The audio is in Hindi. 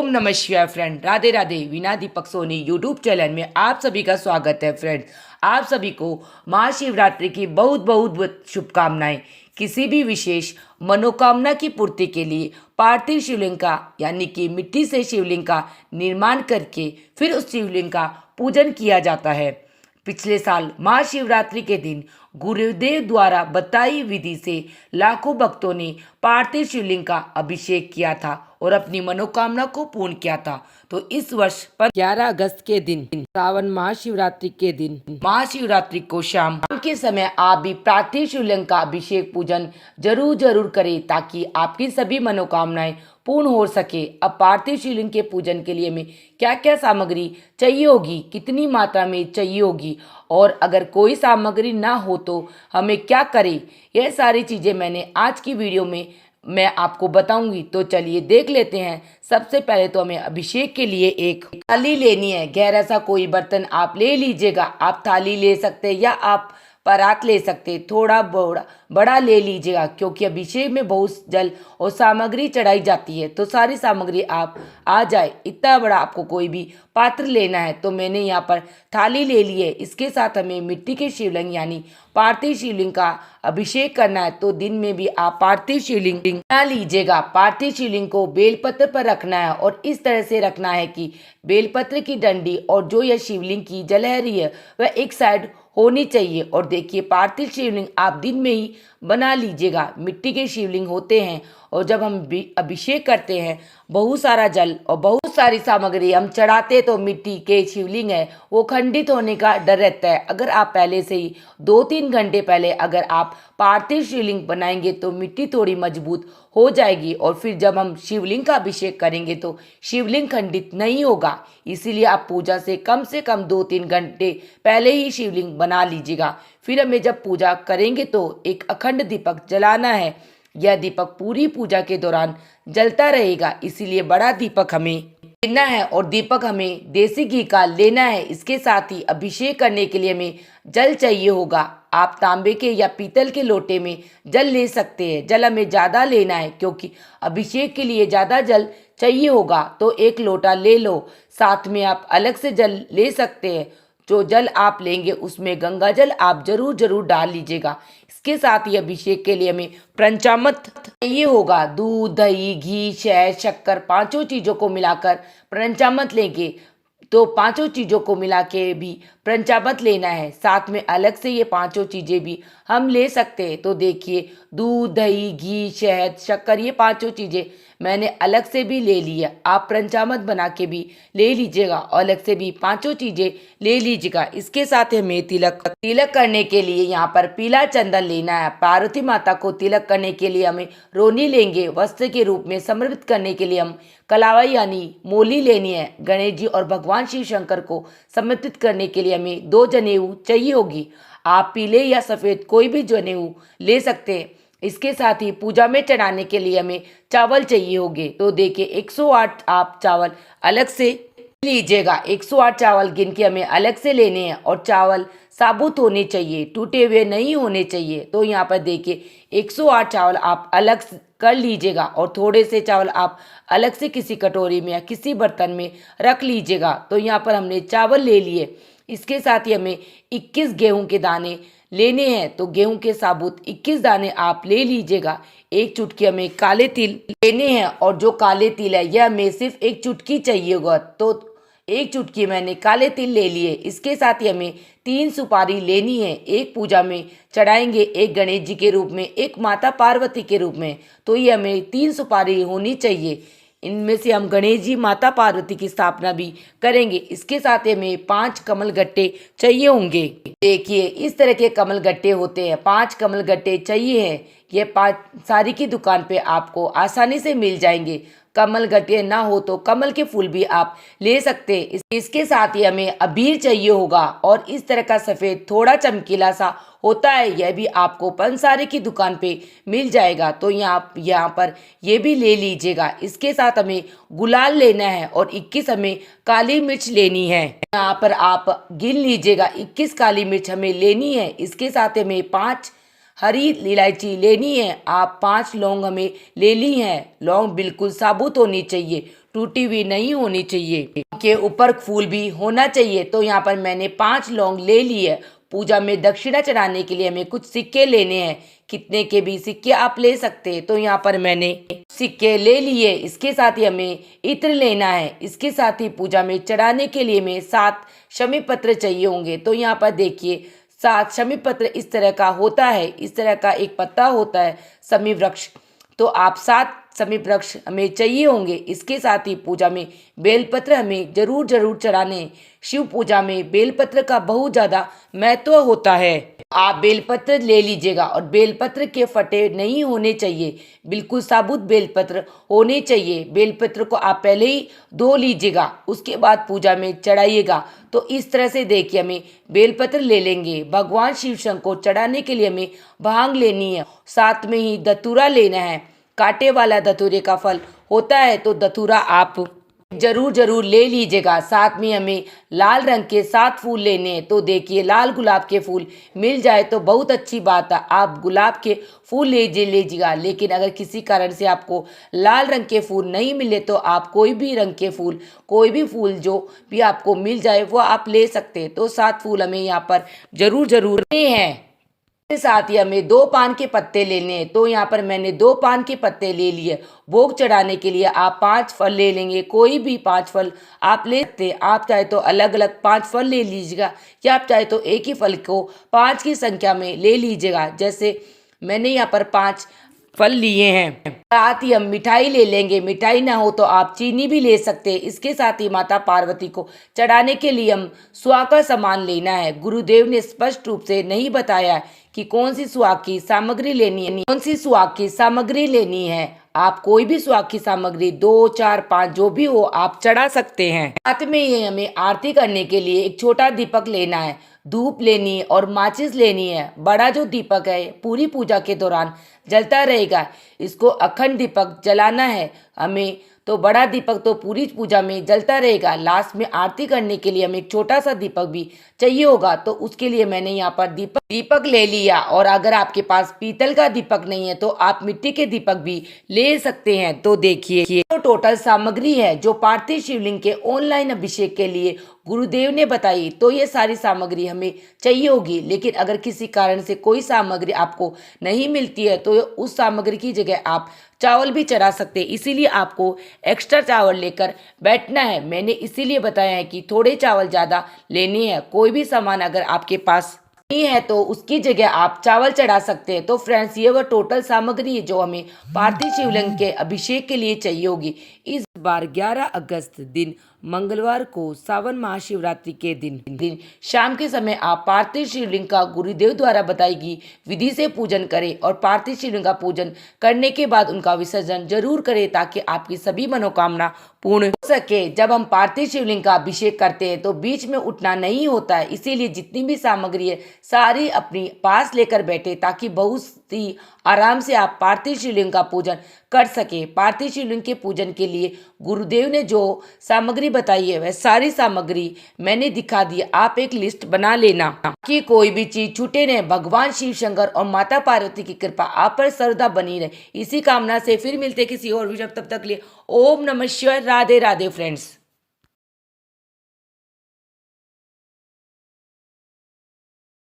ओम नमः शिवाय फ्रेंड। राधे राधे। वीणा दीपक सोनी यूट्यूब चैनल में आप सभी का स्वागत है फ्रेंड। आप सभी को महाशिवरात्रि की बहुत बहुत शुभकामनाएं। किसी भी विशेष मनोकामना की पूर्ति के लिए पार्थिव शिवलिंग का यानी कि मिट्टी से शिवलिंग का निर्माण करके फिर उस शिवलिंग का पूजन किया जाता है। पिछले साल महाशिवरात्रि के दिन गुरुदेव द्वारा बताई विधि से लाखों भक्तों ने पार्थिव शिवलिंग का अभिषेक किया था और अपनी मनोकामना को पूर्ण किया था। तो इस वर्ष 11 अगस्त के दिन श्रावण महाशिवरात्रि के दिन महाशिवरात्रि को शाम के समय आप भी पार्थिव शिवलिंग का अभिषेक पूजन जरूर करें ताकि आपकी सभी मनोकामनाएं पूर्ण हो सके। अब पार्थिव शिवलिंग के पूजन के लिए हमें क्या क्या सामग्री चाहिए होगी, कितनी मात्रा में चाहिए होगी और अगर कोई सामग्री ना हो तो हमें क्या करें, यह सारी चीज़ें मैंने आज की वीडियो में मैं आपको बताऊंगी। तो चलिए देख लेते हैं। सबसे पहले तो हमें अभिषेक के लिए एक थाली लेनी है। गहरा सा कोई बर्तन आप ले लीजिएगा। आप थाली ले सकते हैं या आप परात ले सकते हैं। थोड़ा बड़ा ले लीजिएगा क्योंकि अभिषेक में बहुत जल और सामग्री चढ़ाई जाती है, तो सारी सामग्री आप आ जाए इतना बड़ा आपको कोई भी पात्र लेना है। तो मैंने यहाँ पर थाली ले ली है। इसके साथ हमें मिट्टी के शिवलिंग यानी पार्थिव शिवलिंग का अभिषेक करना है। तो दिन में भी आप पार्थिव शिवलिंग बना लीजिएगा। पार्थिव शिवलिंग को बेलपत्र पर रखना है और इस तरह से रखना है कि बेलपत्र की डंडी और जो यह शिवलिंग की जलहरी है वह एक साइड होनी चाहिए। और देखिए पार्थिव शिवलिंग आप दिन में ही बना लीजिएगा। मिट्टी के शिवलिंग होते हैं और जब हम अभिषेक करते हैं बहुत सारा जल और बहुत सारी सामग्री हम चढ़ाते तो मिट्टी के शिवलिंग है वो खंडित होने का डर रहता है। अगर आप पहले से ही 2-3 घंटे पहले अगर आप पार्थिव शिवलिंग बनाएंगे तो मिट्टी थोड़ी मजबूत हो जाएगी और फिर जब हम शिवलिंग का अभिषेक करेंगे तो शिवलिंग खंडित नहीं होगा। इसीलिए आप पूजा से कम 2-3 घंटे पहले ही शिवलिंग बना लीजिएगा। फिर हमें जब पूजा करेंगे तो एक अखंड दीपक जलाना है। यह दीपक पूरी पूजा के दौरान जलता रहेगा, इसीलिए बड़ा दीपक हमें लेना है और दीपक हमें देसी घी का लेना है। इसके साथ ही अभिषेक करने के लिए हमें जल चाहिए होगा। आप तांबे के या पीतल के लोटे में जल ले सकते हैं। जल हमें ज़्यादा लेना है क्योंकि अभिषेक के लिए ज़्यादा जल चाहिए होगा, तो 1 लोटा ले लो। साथ में आप अलग से जल ले सकते हैं। जो जल आप लेंगे उसमें गंगा जल आप जरूर डाल लीजिएगा। इसके साथ ही अभिषेक के लिए हमें पंचामृत चाहिए होगा। दूध, दही, घी, शहद, शक्कर, पांचों चीज़ों को मिलाकर पंचामृत लेंगे। तो पांचों चीज़ों को मिला के भी पंचामृत लेना है। साथ में अलग से ये पांचों चीज़ें भी हम ले सकते हैं। तो देखिए दूध, दही, घी, शहद, शक्कर, ये पांचों चीज़ें मैंने अलग से भी ले लिया। आप पंचामृत बना के भी ले लीजिएगा और अलग से भी पांचों चीज़ें ले लीजिएगा। इसके साथ हमें तिलक करने के लिए यहाँ पर पीला चंदन लेना है। पार्वती माता को तिलक करने के लिए हमें रोनी लेंगे। वस्त्र के रूप में समर्पित करने के लिए हम कलावा यानी मोली लेनी है। गणेश जी और भगवान शिव शंकर को समर्पित करने के लिए हमें 2 जनेऊ चाहिए होगी। आप पीले या सफ़ेद कोई भी जनेऊ ले सकते हैं। इसके साथ ही पूजा में चढ़ाने के लिए हमें चावल चाहिए होंगे। तो देखिए 108 आप चावल अलग से लीजिएगा। 108 चावल गिन के हमें अलग से लेने हैं और चावल साबुत होने चाहिए, टूटे हुए नहीं होने चाहिए। तो यहाँ पर देखिए 108 चावल आप अलग कर लीजिएगा और थोड़े से चावल आप अलग से किसी कटोरी में या किसी बर्तन में रख लीजिएगा। तो यहाँ पर हमने चावल ले लिए। इसके साथ ही हमें 21 गेहूं के दाने लेने हैं। तो गेहूं के साबुत 21 दाने आप ले लीजिएगा। 1 चुटकी हमें काले तिल लेने हैं और जो काले तिल है यह हमें सिर्फ 1 चुटकी चाहिए होगा। तो 1 चुटकी मैंने काले तिल ले लिए। इसके साथ ही हमें 3 सुपारी लेनी है। 1 पूजा में चढ़ाएंगे, 1 गणेश जी के रूप में, 1 माता पार्वती के रूप में। तो ये हमें 3 सुपारी होनी चाहिए। इनमें से हम गणेश जी, माता पार्वती की स्थापना भी करेंगे। इसके साथ हमें 5 कमल गट्टे चाहिए होंगे। देखिए इस तरह के कमल गट्टे होते हैं। 5 कमल गट्टे चाहिए हैं। ये 5 सारी की दुकान पे आपको आसानी से मिल जाएंगे। कमल गट्टे ना हो तो कमल के फूल भी आप ले सकते हैं। इसके साथ ही हमें अबीर चाहिए होगा और इस तरह का सफ़ेद थोड़ा चमकीला सा होता है, यह भी आपको पंसारी की दुकान पे मिल जाएगा। तो यहाँ पर ये भी ले लीजिएगा। इसके साथ हमें गुलाल लेना है और 21 हमें काली मिर्च लेनी है। यहाँ पर आप गिन लीजिएगा 21 काली मिर्च हमें लेनी है। इसके साथ हमें 5 हरी इलायची लेनी है, आप 5 लौंग हमें ले ली हैं। लौंग बिल्कुल साबुत होनी चाहिए, टूटी हुई नहीं होनी चाहिए, के ऊपर फूल भी होना चाहिए। तो यहाँ पर मैंने 5 लौंग ले ली है। पूजा में दक्षिणा चढ़ाने के लिए हमें कुछ सिक्के लेने हैं, कितने के भी सिक्के आप ले सकते हैं। तो यहाँ पर मैंने सिक्के ले लिए। इसके साथ ही हमें इत्र लेना है। इसके साथ ही पूजा में चढ़ाने के लिए हमें 7 शमी पत्र चाहिए होंगे। तो यहाँ पर देखिए 7 शमी पत्र इस तरह का होता है, इस तरह का एक पत्ता होता है शमी वृक्ष। तो आप 7 शमी वृक्ष हमें चाहिए होंगे। इसके साथ ही पूजा में बेलपत्र हमें जरूर चढ़ाने हैं। शिव पूजा में बेलपत्र का बहुत ज़्यादा महत्व होता है। आप बेलपत्र ले लीजिएगा और बेलपत्र के फटे नहीं होने चाहिए, बिल्कुल साबुत बेलपत्र होने चाहिए। बेलपत्र को आप पहले ही धो लीजिएगा, उसके बाद पूजा में चढ़ाइएगा। तो इस तरह से देखिए हमें बेलपत्र ले लेंगे। भगवान शिव शंकर को चढ़ाने के लिए हमें भांग लेनी है, साथ में ही धतूरा लेना है। कांटे वाला धतूरे का फल होता है, तो धतूरा आप जरूर ले लीजिएगा। साथ में हमें लाल रंग के 7 फूल लेने हैं। तो देखिए लाल गुलाब के फूल मिल जाए तो बहुत अच्छी बात है, आप गुलाब के फूल लीजिएगा। लेकिन अगर किसी कारण से आपको लाल रंग के फूल नहीं मिले तो आप कोई भी रंग के फूल, कोई भी फूल जो भी आपको मिल जाए वो आप ले सकते हैं। तो 7 फूल हमें यहाँ पर जरूर लेने हैं। के साथ ही हमें 2 पान के पत्ते लेने हैं। तो यहाँ पर मैंने 2 पान के पत्ते ले लिए। भोग चढ़ाने के लिए आप 5 फल ले लेंगे, कोई भी 5 फल आप ले सकते हैं। आप चाहे तो अलग अलग 5 फल ले लीजिएगा, या आप चाहे तो एक ही फल को 5 की संख्या में ले लीजिएगा। जैसे मैंने यहाँ पर 5 फल लिए हैं। साथ ही हम मिठाई ले लेंगे, मिठाई ना हो तो आप चीनी भी ले सकते हैं। इसके साथ ही माता पार्वती को चढ़ाने के लिए हम सुहाग का सामान लेना है। गुरुदेव ने स्पष्ट रूप से नहीं बताया कि कौन सी सुहाग की सामग्री लेनी है, कौन सी सुहाग की सामग्री लेनी है। आप कोई भी सुहाग की सामग्री 2, 4, 5 जो भी हो आप चढ़ा सकते हैं। साथ में ही हमें आरती करने के लिए एक छोटा दीपक लेना है, धूप लेनी है और माचिस लेनी है। बड़ा जो दीपक है पूरी पूजा के दौरान जलता रहेगा, इसको अखंड दीपक जलाना है हमें। तो बड़ा दीपक तो पूरी पूजा में जलता रहेगा। लास्ट में आरती करने के लिए हमें एक छोटा सा दीपक भी चाहिए होगा। तो उसके लिए मैंने यहाँ पर दीपक ले लिया। और अगर आपके पास पीतल का दीपक नहीं है तो आप मिट्टी के दीपक भी ले सकते हैं। तो देखिए तो टोटल सामग्री है जो पार्थिव शिवलिंग के ऑनलाइन अभिषेक के लिए गुरुदेव ने बताई। तो ये सारी सामग्री हमें चाहिए होगी। लेकिन अगर किसी कारण से कोई सामग्री आपको नहीं मिलती है तो उस सामग्री की जगह आप चावल भी चढ़ा सकते हैं। इसीलिए आपको एक्स्ट्रा चावल लेकर बैठना है। मैंने इसीलिए बताया है कि थोड़े चावल ज़्यादा लेने हैं। कोई भी सामान अगर आपके पास नहीं है तो उसकी जगह आप चावल चढ़ा सकते हैं। तो फ्रेंड्स ये वह टोटल सामग्री है जो हमें पार्थिव शिवलिंग के अभिषेक के लिए चाहिए होगी। इस बार 11 अगस्त दिन मंगलवार को सावन महाशिवरात्रि के दिन शाम के समय आप पार्थिव शिवलिंग का गुरुदेव द्वारा बताई गई विधि से पूजन करें और पार्थिव शिवलिंग का पूजन करने के बाद उनका विसर्जन जरूर करें ताकि आपकी सभी मनोकामना पूर्ण हो सके। जब हम पार्थिव शिवलिंग का अभिषेक करते हैं तो बीच में उठना नहीं होता है, इसीलिए जितनी भी सामग्री है सारी अपनी पास लेकर बैठे ताकि बहुत ही आराम से आप पार्थिव शिवलिंग का पूजन कर सके। पार्थिव शिवलिंग के पूजन के लिए गुरुदेव ने जो सामग्री बताई है वह सारी सामग्री मैंने दिखा दी। आप एक लिस्ट बना लेना कि कोई भी चीज छूटे नहीं। भगवान शिव शंकर और माता पार्वती की कृपा आप पर सर्वदा बनी रहे। इसी कामना से फिर मिलते किसी और वीडियो, तब तक लिए ओम नमः शिवाय। राधे राधे फ्रेंड्स।